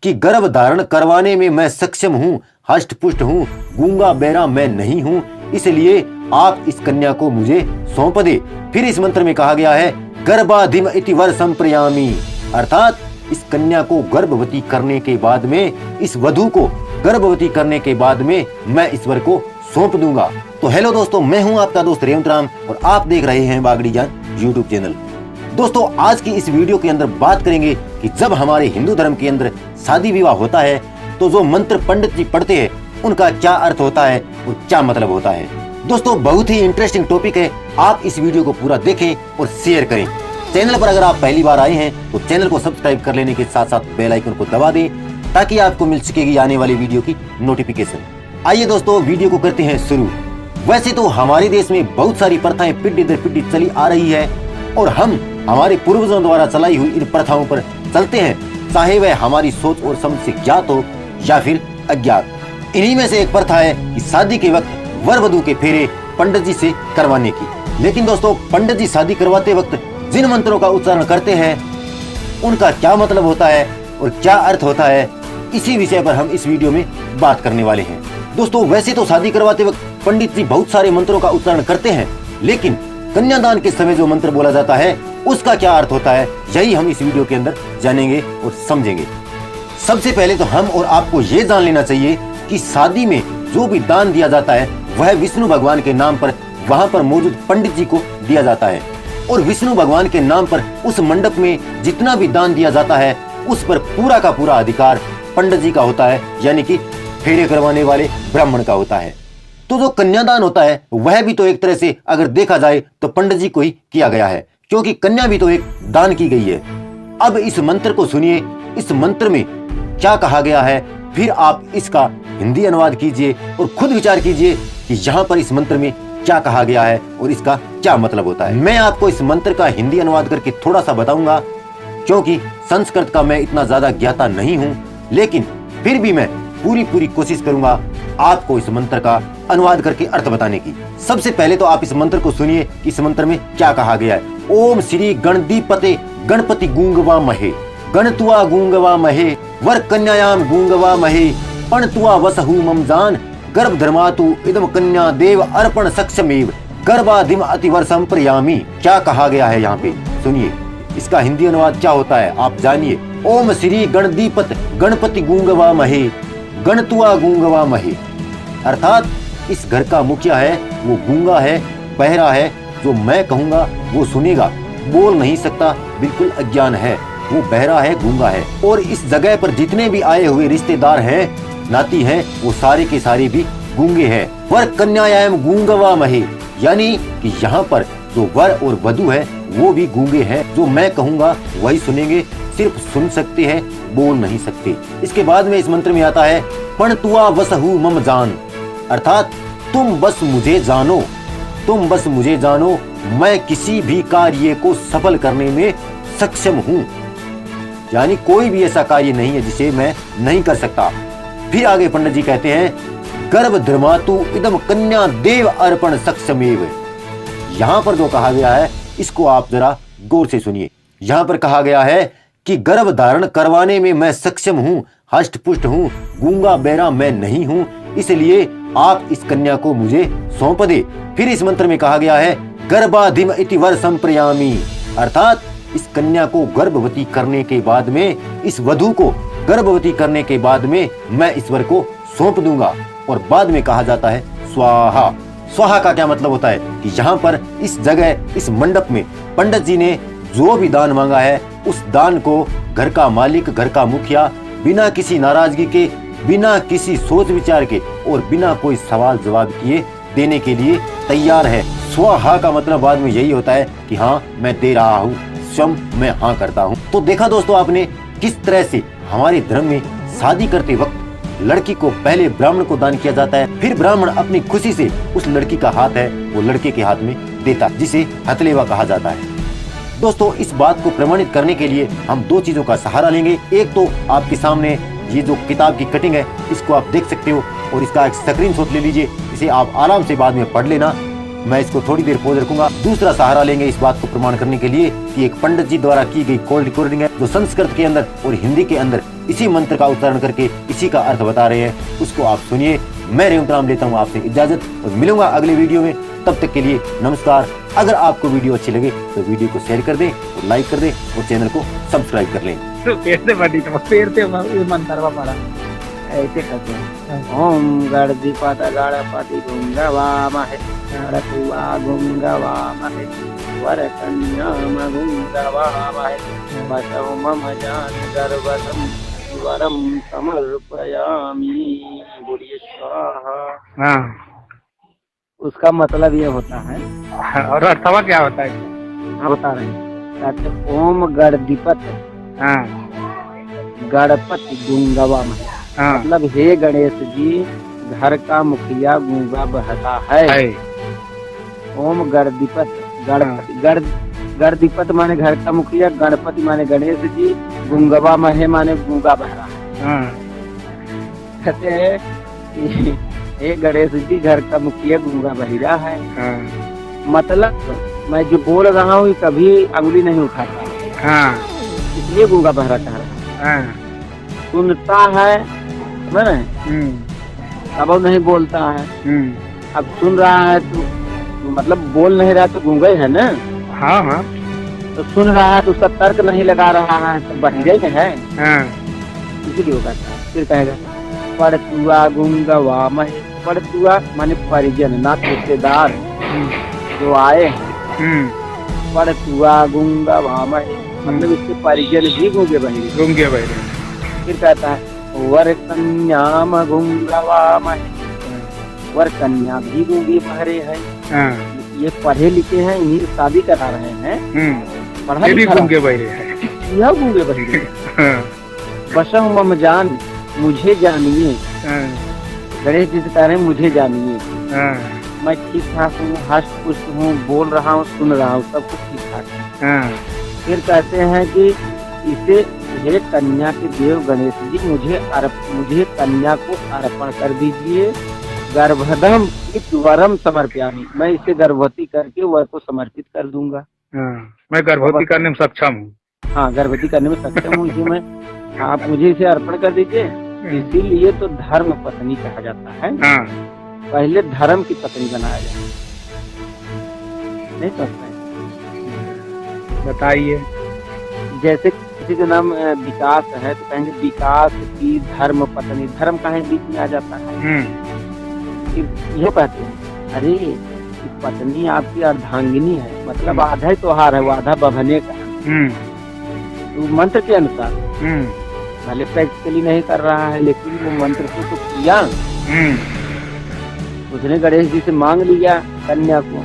कि गर्भ धारण करवाने में मैं सक्षम हूँ, हष्ट पुष्ट हूँ, गूंगा बेरा मैं नहीं हूँ, इसलिए आप इस कन्या को मुझे सौंप दे। फिर इस मंत्र में कहा गया है गर्भाधिम इति वर संप्रयामी, अर्थात इस कन्या को गर्भवती करने के बाद में, इस वधू को गर्भवती करने के बाद में मैं इस वर को सौंप दूंगा। तो हेलो दोस्तों, मैं हूं आपका दोस्त रेवंत राम और आप देख रहे हैं बागड़ी ज्ञान यूट्यूब चैनल। दोस्तों, आज की इस वीडियो के अंदर बात करेंगे कि जब हमारे हिंदू धर्म के अंदर शादी विवाह होता है तो जो मंत्र पंडित जी पढ़ते हैं उनका क्या अर्थ होता है और क्या मतलब होता है। दोस्तों, बहुत ही इंटरेस्टिंग टॉपिक है, आप इस वीडियो को पूरा देखें और शेयर करें। चैनल पर अगर आप पहली बार आए हैं तो चैनल को सब्सक्राइब कर लेने के साथ साथ बेल आइकन को दबा दें ताकि आपको मिल सकेगी आने वाली वीडियो की नोटिफिकेशन। आइए दोस्तों, वीडियो को करते हैं शुरू। वैसे तो हमारे देश में बहुत सारी प्रथाएं पीढ़ी दर पीढ़ी चली आ रही है और हम हमारे पूर्वजों द्वारा चलाई हुई इन प्रथाओं पर चलते हैं, चाहे वह हमारी सोच और समझ से ज्ञात हो या फिर अज्ञात। इन्हीं में से एक प्रथा है कि शादी के वक्त वर वधू के फेरे पंडित जी से करवाने की। लेकिन दोस्तों, पंडित जी शादी करवाते वक्त जिन मंत्रों का उच्चारण करते हैं उनका क्या मतलब होता है और क्या अर्थ होता है, इसी विषय पर हम इस वीडियो में बात करने वाले हैं। दोस्तों, वैसे तो शादी करवाते वक्त पंडित जी बहुत सारे मंत्रों का उच्चारण करते हैं, लेकिन कन्यादान के समय जो मंत्र बोला जाता है उसका क्या अर्थ होता है, यही हम इस वीडियो के अंदर जानेंगे और समझेंगे। सबसे पहले तो हम और आपको ये जान लेना चाहिए कि शादी में जो भी दान दिया जाता है वह विष्णु भगवान के नाम पर वहां पर मौजूद पंडित जी को दिया जाता है और विष्णु भगवान के नाम पर उस मंडप में जितना भी दान दिया जाता है उस पर पूरा का पूरा अधिकार पंडित जी का होता है, यानी कि फेरे करवाने वाले ब्राह्मण का होता है। तो जो कन्यादान होता है वह भी तो एक तरह से अगर देखा जाए तो पंडित जी को ही किया गया है, क्योंकि कन्या भी तो एक दान की गई है। अब इस मंत्र को सुनिए, इस मंत्र में क्या कहा गया है, फिर आप इसका हिंदी अनुवाद कीजिए और खुद विचार कीजिए कि यहाँ पर इस मंत्र में क्या कहा गया है और इसका क्या मतलब होता है। मैं आपको इस मंत्र का हिंदी अनुवाद करके थोड़ा सा बताऊंगा, क्योंकि संस्कृत का मैं इतना ज्यादा ज्ञाता नहीं हूँ, लेकिन फिर भी मैं पूरी कोशिश करूंगा आपको इस मंत्र का अनुवाद करके अर्थ बताने की। सबसे पहले तो आप इस मंत्र को सुनिए कि इस मंत्र में क्या कहा गया है। ओम श्री गणदीपते गणपति गूंगवा महे, गणतुआ गूंगवा महे, वर कन्यायाम गूंगवा महे, पणतुआ वसहु ममजान, गर्भ धर्मातु इदम कन्या देव अर्पण सक्षमेव, गर्भाधिम अतिवर संप्रयामी। क्या कहा गया है यहाँ पे सुनिए, इसका हिंदी अनुवाद क्या होता है आप जानिए। ओम श्री गणदीपत गणपति गूंगवा महे, गणतुआ गूंगवा महे, अर्थात इस घर का मुखिया है वो गूंगा है, बहरा है, जो मैं कहूंगा वो सुनेगा, बोल नहीं सकता, बिल्कुल अज्ञान है, वो बहरा है, गूंगा है। और इस जगह पर जितने भी आए हुए रिश्तेदार हैं, नाती हैं, वो सारे के सारे भी गूंगे हैं। वर कन्यायाम गूंगवा महे, यानी कि यहाँ पर जो वर और वधू है वो भी गूंगे हैं, जो मैं कहूंगा वही सुनेंगे, सिर्फ सुन सकते हैं, बोल नहीं सकते। इसके बाद में इस मंत्र में आता है पणतुआ वसहु मम जान, अर्थात तुम बस मुझे जानो, तुम बस मुझे जानो, मैं किसी भी कार्य को सफल करने में सक्षम हूँ, यानी कोई भी ऐसा कार्य नहीं है जिसे मैं नहीं कर सकता। फिर आगे पंडित जी कहते हैं गर्भ धर्मातु इदम कन्या देव अर्पण सक्षमेव। यहाँ पर जो कहा गया है इसको आप जरा गौर से सुनिए। यहाँ पर कहा गया है कि गर्भ धारण करवाने में मैं सक्षम हूँ, हष्ट पुष्ट हूँ, गूंगा बेरा मैं नहीं हूँ, इसलिए आप इस कन्या को मुझे सौंप दे। फिर इस मंत्र में कहा गया है गर्भाधिम इति वर संप्रयामी, अर्थात इस कन्या को गर्भवती करने के बाद में, इस वधू को गर्भवती करने के बाद में मैं इस वर को सौंप दूंगा। और बाद में कहा जाता है स्वाहा। स्वाहा का क्या मतलब होता है कि यहाँ पर इस जगह, इस मंडप में पंडित जी ने जो भी दान मांगा है उस दान को घर का मालिक, घर का मुखिया बिना किसी नाराजगी के, बिना किसी सोच विचार के और बिना कोई सवाल जवाब किए देने के लिए तैयार है। स्वाहा का मतलब बाद में यही होता है कि हाँ मैं दे रहा हूँ, स्वयं मैं हाँ करता हूँ। तो देखा दोस्तों आपने किस तरह से हमारे धर्म में शादी करते वक्त लड़की को पहले ब्राह्मण को दान किया जाता है, फिर ब्राह्मण अपनी खुशी से उस लड़की का हाथ है वो लड़के के हाथ में देता, जिसे हथलेवा कहा जाता है। दोस्तों, इस बात को प्रमाणित करने के लिए हम दो चीजों का सहारा लेंगे। एक तो आपके सामने ये जो किताब की कटिंग है इसको आप देख सकते हो और इसका एक स्क्रीनशॉट ले लीजिए, इसे आप आराम से बाद में पढ़ लेना। मैं इसको थोड़ी देर पॉज रखूंगा। दूसरा सहारा लेंगे इस बात को प्रमाण करने के लिए कि एक पंडित जी द्वारा की गई कॉल रिकॉर्डिंग है जो संस्कृत के अंदर और हिंदी के अंदर इसी मंत्र का उच्चारण करके इसी का अर्थ बता रहे हैं, उसको आप सुनिए। मैं रेवंतराम लेता हूँ आपसे इजाजत और मिलूंगा अगले वीडियो में। तब तक के लिए नमस्कार। अगर आपको वीडियो अच्छी लगे तो वीडियो को शेयर कर दें और लाइक कर दें और चैनल को सब्सक्राइब कर लें। मंत्र पड़ा ऐसे करते हैं। ओम गणपति गणपति गुंगवामहे गणपति गुंगवामहे वरकन्या गुंगवामहे वसौ मम जान गर्भं वरम समर्पयामि। बोलिए स्वाहा। हाँ, उसका मतलब ये होता है, और अर्थवा क्या होता है? हाँ बता रहे हैं। कहते ओम गणपति हाँ, गणपति गुंगवामहे, हाँ, मतलब हे गणेश जी घर का मुखिया गूंगा बहता है। ओम गणपति गणपति माने घर का मुखिया, गणपति माने गणेश जी, गुंगवा महे माने गूंगा बहरा है। हाँ, कहते हैं कि हे गणेश जी घर का मुखिया गूंगा बहिरा है। हाँ, मतलब मैं जो बोल रहा हूँ कभी अंगुली नहीं उठाता, हाँ, इसलिए गूंगा बहरा कह रहा है। हाँ, सुनता है समझ रहे हैं, अब वो नहीं बोलता है। अब सुन रहा है तो मतलब बोल नहीं रहा तो गूंगा ही है ना। हाँ, हाँ, तो सुन रहा है तो उसका तर्क नहीं लगा रहा है तो बहिरे ही है, हाँ, इसीलिए वो कहता है। फिर कहेगा पड़तुआ गुंगवा महे, पड़तुआ माने परिजन नाथ रिश्तेदार जो आए हैं। पड़तुआ गुंगवा महे मतलब इसके परिजन भी गूंगे बहिरे। गूंगे बहिरे। फिर कहता है वर कन्या गुंगवा महे, वर कन्या भी गूंगे बहरे है। हाँ, ये पढ़े लिखे हैं, इन्हीं से शादी करा रहे हैं। पढ़ा ये भी लिखा गूंगे बहिरे है। यह गूंगे बहिरे। हाँ, बसहु मम जान मुझे जानिए, हाँ, गणेश जी से कह रहे हैं मुझे जानिए। हाँ, मैं ठीक ठाक हूँ, हष्ट पुष्ट हूँ, बोल रहा हूँ, सुन रहा हूँ, सब कुछ ठीक ठाक है। हाँ, फिर कहते हैं कि इसे हे कन्या के देव गणेश जी मुझे कन्या को अर्पण कर दीजिए। गर्भधम वरम समर्पयामि, मैं इसे गर्भवती करके वर को समर्पित कर दूंगा। हाँ, मैं गर्भवती करने में सक्षम हूँ। हाँ, गर्भवती करने में सक्षम हूँ, इसे मैं आप मुझे इसे अर्पण कर दीजिए। इसीलिए तो धर्म पत्नी कहा जाता है। हाँ, पहले धर्म की पत्नी बनाया जाए, नहीं समझते? बताइए। जैसे किसी का नाम विकास है तो कहेंगे विकास की धर्म पत्नी, धर्म कहीं बीच में आ जाता है। फिर ये कहते हैं अरे कि पत्नी आपकी अर्धांगिनी है, मतलब आधा ही त्योहार है, वो आधा बभने का है। तो मंत्र के अनुसार भले प्रैक्टिकली नहीं कर रहा है लेकिन वो मंत्र को तो किया। उसने गणेश जी से मांग लिया कन्या को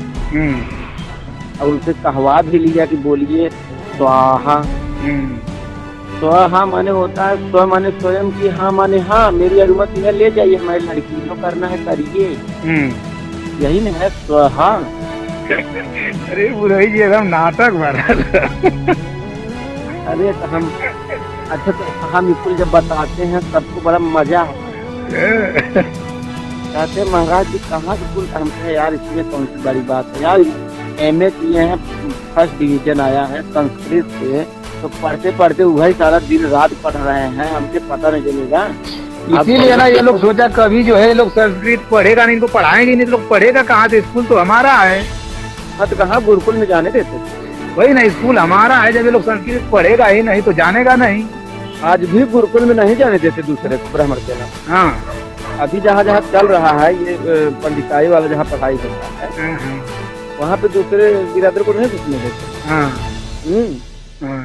और उनसे कहवा भी लिया कि बोलिए स्वाहा। स्व माने होता है, स्व माने स्वयं की, हाँ माने हाँ, मेरी अनुमति है ले जाइए, हमारी लड़की जो करना है करिए, यही नहीं है स्वाहा। अरे बुराई जी एकदम नाटक भरा। अरे तो हम अच्छा तो हम स्कूल जब बताते हैं सबको बड़ा मजा आता है। कहते महाराज जी कहाँ स्कूल, हम कहे यार इसमें कौन सी बड़ी बात है यार, MA किए हैं, फर्स्ट डिवीजन आया है संस्कृत से, तो पढ़ते पढ़ते वही सारा दिन रात पढ़ रहे हैं, हमसे पता नहीं चलेगा। इसीलिए ना ये लोग सोचा कभी जो है ये लोग संस्कृत पढ़ेगा नहीं, इनको पढ़ाएंगे नहीं तो लोग पढ़ेगा कहाँ से? स्कूल तो हमारा है। हाँ तो कहाँ गुरुकुल में जाने देते थे? वही ना, स्कूल हमारा है, जब ये लोग संस्कृत पढ़ेगा ही नहीं तो जानेगा नहीं। आज भी गुरुकुल में नहीं जाने देते दूसरे को ब्राह्मण के नाम। हाँ, अभी जहाँ जहाँ चल रहा है ये पंडिताई वाला जहाँ पढ़ाई होता है वहाँ पे दूसरे बिरादर को नहीं घुसने देते। हाँ, हाँ।